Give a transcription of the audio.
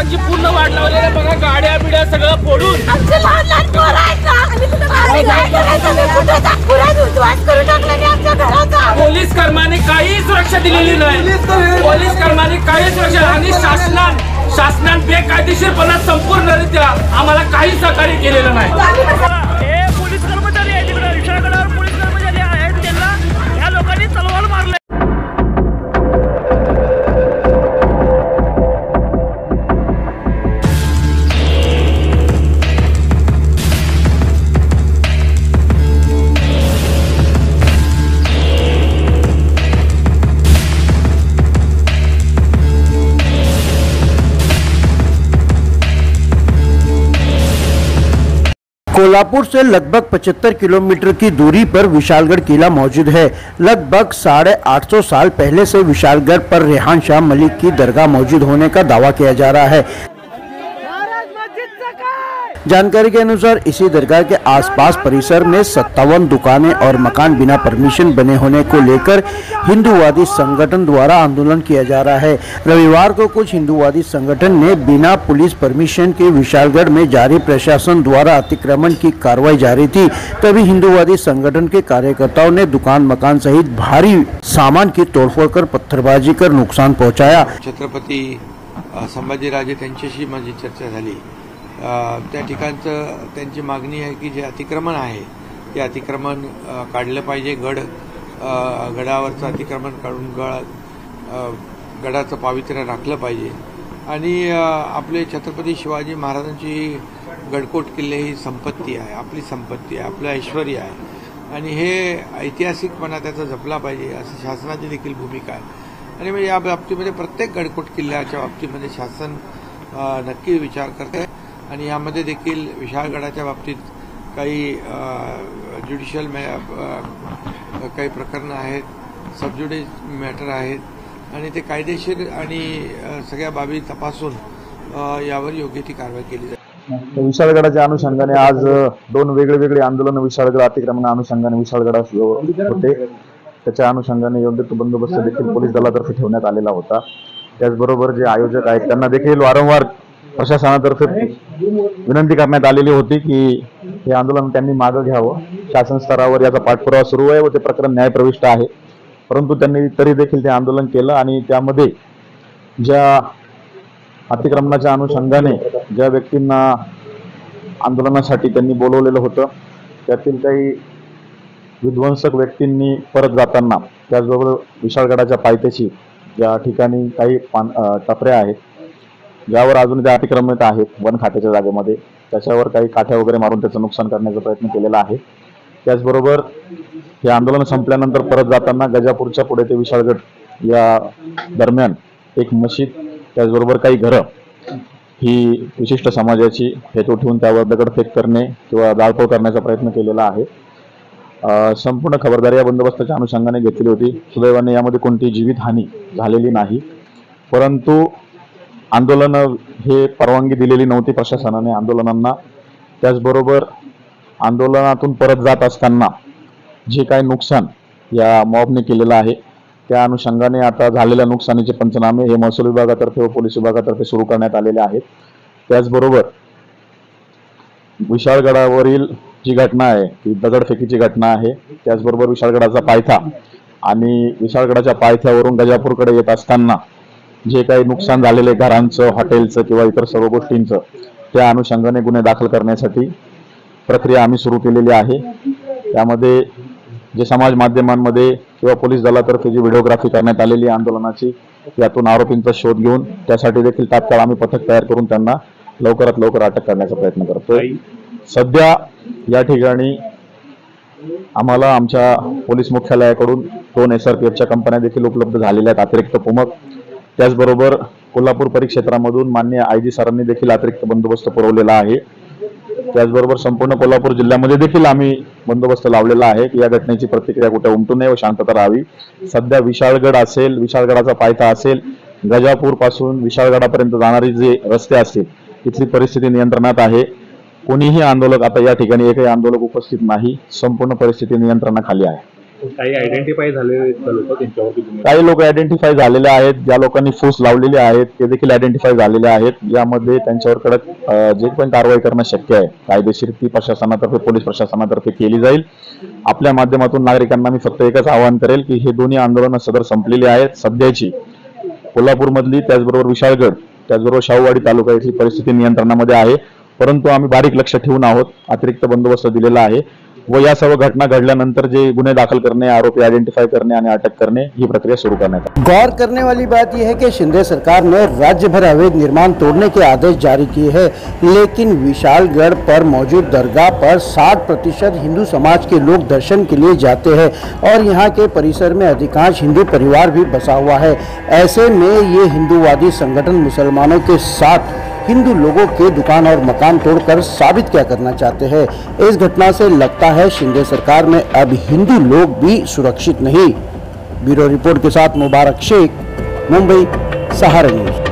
लोकांची पूर्ण वाट लावलेली आहे बघा, गाड्या बिड्या सगळं फोडून पोलीस कर्माने काही सुरक्षा दिलेली नाही, पोलीस कर्माने काही सुरक्षा आणि शासनाने बेकायदेशीरपणा संपूर्णरित्या आम्हाला काही सहकार्य केलेलं नाही। पोलीस कर्मचारी आहेत तिकडे विशाळगडावर पोलीस कर्मचारी आहेत, त्यांना या लोकांनी तलवार मारले। कोल्हापुर से लगभग 75 किलोमीटर की दूरी पर विशालगढ़ किला मौजूद है। लगभग 850 साल पहले से विशालगढ़ पर रेहान शाह मलिक की दरगाह मौजूद होने का दावा किया जा रहा है। जानकारी के अनुसार इसी दरगाह के आसपास परिसर में 57 दुकानें और मकान बिना परमिशन बने होने को लेकर हिंदूवादी संगठन द्वारा आंदोलन किया जा रहा है। रविवार को कुछ हिंदूवादी संगठन ने बिना पुलिस परमिशन के विशालगढ़ में जारी प्रशासन द्वारा अतिक्रमण की कार्रवाई जारी थी, तभी हिंदूवादी संगठन के कार्यकर्ताओं ने दुकान मकान सहित भारी सामान की तोड़फोड़ कर पत्थरबाजी कर नुकसान पहुँचाया। छत्रपती संभाजीराजे त्यांच्याशी माझी चर्चा झाली। त्या ठिकाणचं त्यांची मागणी आहे की जे अतिक्रमण आहे ते अतिक्रमण काढलं पाहिजे। गडावरचं अतिक्रमण काढून गडाचं पावित्र्य राखलं पाहिजे आणि आपले छत्रपती शिवाजी महाराजांची गडकोट किल्ले ही संपत्ती आहे, आपली संपत्ती आहे, आपलं ऐश्वर्य आहे आणि हे ऐतिहासिकपणा त्याचा जपला पाहिजे असं शासनाची देखील भूमिका आहे। आणि म्हणजे या बाबतीमध्ये प्रत्येक गडकोट किल्ल्याच्या बाबतीमध्ये शासन नक्की विचार करते आणि यामध्ये देखील विशाळगडाच्या बाबतीत काही ज्युडिशियल काही प्रकरणं आहेत, सबज्युडिस मॅटर आहेत आणि ते कायदेशीर आणि सगळ्या बाबी तपासून यावर योग्य ती कारवाई केली जाईल। विशाळगडाच्या अनुषंगाने आज दोन वेगळे आंदोलन विशाळगड अतिक्रमण अनुषंगाने विशाळगडात होते। त्याच्या अनुषंगाने योग्य तो बंदोबस्त देखील पोलीस दलातर्फे ठेवण्यात आलेला होता। त्याचबरोबर जे आयोजक आहेत त्यांना देखील वारंवार प्रशासनातर्फे विनंती करण्यात आलेली होती की हे आंदोलन त्यांनी मागे घ्यावं। शासन स्तरावर याचा पाठपुरावा सुरू आहे व ते प्रकरण न्यायप्रविष्ट आहे, परंतु त्यांनी तरी देखील ते आंदोलन केलं आणि त्यामध्ये ज्या अतिक्रमणाच्या अनुषंगाने ज्या व्यक्तींना आंदोलनासाठी त्यांनी बोलवलेलं होतं त्यातील काही विध्वंसक व्यक्तींनी परत जाताना, त्याचबरोबर विशाळगडाच्या पायथ्याशी ज्या ठिकाणी काही टपऱ्या आहेत ज्यावर अजून त्या अतिक्रमित आहेत वन खात्याच्या जागेमध्ये, त्याच्यावर काही काठ्या वगैरे मारून त्याचं नुकसान करण्याचा प्रयत्न केलेला आहे। त्याचबरोबर हे आंदोलन संपल्यानंतर परत जाताना गजापूरच्या पुढे ते विशाळगड या दरम्यान एक मशीद, त्याचबरोबर काही घरं ही विशिष्ट समाजाची हेतू ठेवून त्यावर दगडफेक करणे किंवा जाळपोळ करण्याचा प्रयत्न केलेला आहे। संपूर्ण खबरदारी या बंदोबस्ताच्या अनुषंगाने घेतली होती। सुदैवाने यामध्ये कोणतीही जीवितहानी झालेली नाही, परंतु आंदोलन हे परवानगी दिलेली नव्हती प्रशासनाने आंदोलनांना। त्याचबरोबर आंदोलनातून परत जात असताना जे काही नुकसान या मॉबने केलेलं आहे त्या अनुषंगाने आता झालेल्या नुकसानीचे पंचनामे हे महसूल विभागातर्फे व पोलीस विभागातर्फे सुरू करण्यात आलेले आहेत। त्याचबरोबर विशाळगडावरील जी घटना आहे ती दगडफेकीची घटना आहे। त्याचबरोबर विशाळगडाचा पायथा आणि विशाळगडाच्या पायथ्यावरून गजापूरकडे येत असताना जे काही नुकसान झालेले घरांचं, हॉटेलचं किंवा इतर सर्व गोष्टींचं त्या अनुषंगाने गुन्हे दाखल करण्यासाठी प्रक्रिया आम्ही सुरू केलेली आहे। त्यामध्ये जे समाज माध्यमांमध्ये किंवा पोलीस दलातर्फे जी व्हिडिओग्राफी करण्यात आलेली आंदोलनाची, यातून आरोपींचा शोध घेऊन त्यासाठी देखील तात्काळ आम्ही पथक तयार करून त्यांना लवकरात लवकर अटक करण्याचा प्रयत्न करतोय। सध्या या ठिकाणी आम्हाला आमच्या पोलीस मुख्यालयाकडून 2 SRPFच्या कंपन्या देखील उपलब्ध झालेल्या आहेत, अतिरिक्त कुमक। त्याचबरोबर कोल्हापूर परिक्षेत्रामधून माननीय IG सरांनी देखील अतिरिक्त बंदोबस्त पुरवलेला आहे। त्याचबरोबर संपूर्ण कोल्हापूर जिल्ह्यामध्ये देखील आम्ही बंदोबस्त लावलेला आहे की या घटनेची प्रतिक्रिया कुठे उमटू नये व शांतता राहावी। सध्या विशाळगड असेल, विशाळगडाचा पायथा असेल, गजापूर पासून विशाळगडापर्यंत जाणारी जे रस्ते असतील तिथली परिस्थिती नियंत्रणात आहे। कोणीही आंदोलक आता या ठिकाणी एकही आंदोलक उपस्थित नाही, संपूर्ण परिस्थिती नियंत्रणाखाली आहे। काही आयडेंटिफाय झालेले लोक त्यांच्यावरती गुन्हे काही लोक आयडेंटिफाय झालेले आहेत, ज्या लोकांनी फूस लावलेले आहेत ते देखील आयडेंटिफाय झालेले आहेत. यामध्ये त्यांच्यावर कडक जे पण कारवाई करणं शक्य आहे कायदेशीर ती प्रशासनातर्फे पोलीस प्रशासनातर्फे केली जाईल. आपल्या माध्यमातून नागरिकांना मी फक्त एकच आवाहन करेल की हे दोन्ही आंदोलनं सदर संपलेली आहेत. सध्याची कोल्हापूरमधली त्याचबरोबर विशाळगड त्याचबरोबर शाहूवाडी तालुका इथली परिस्थिती नियंत्रणामध्ये आहे, परंतु आम्ही बारीक लक्ष ठेवून आहोत. अतिरिक्त बंदोबस्त दिलेला आहे व या सर्व घटना घडल्यानंतर जे गुन्हे दाखल करणे, आरोपी आयडेंटिफाई करणे आणि अटक करणे ही प्रक्रिया सुरू करण्यात आली. गौर करने वाली बात यह है कि शिंदे सरकार ने राज्य भर अवैध निर्माण तोड़ने के आदेश जारी किए हैं, लेकिन विशालगढ़ पर मौजूद दरगाह पर 60% हिंदू समाज के लोग दर्शन के लिए जाते हैं और यहाँ के परिसर में अधिकांश हिंदू परिवार भी बसा हुआ है। ऐसे में ये हिंदूवादी संगठन मुसलमानों के साथ हिंदू लोगों के दुकान और मकान तोड़कर साबित क्या करना चाहते हैं। इस घटना से लगता है शिंदे सरकार में अब हिंदू लोग भी सुरक्षित नहीं। ब्यूरो रिपोर्ट के साथ मुबारक शेख, मुंबई, सहारा न्यूज।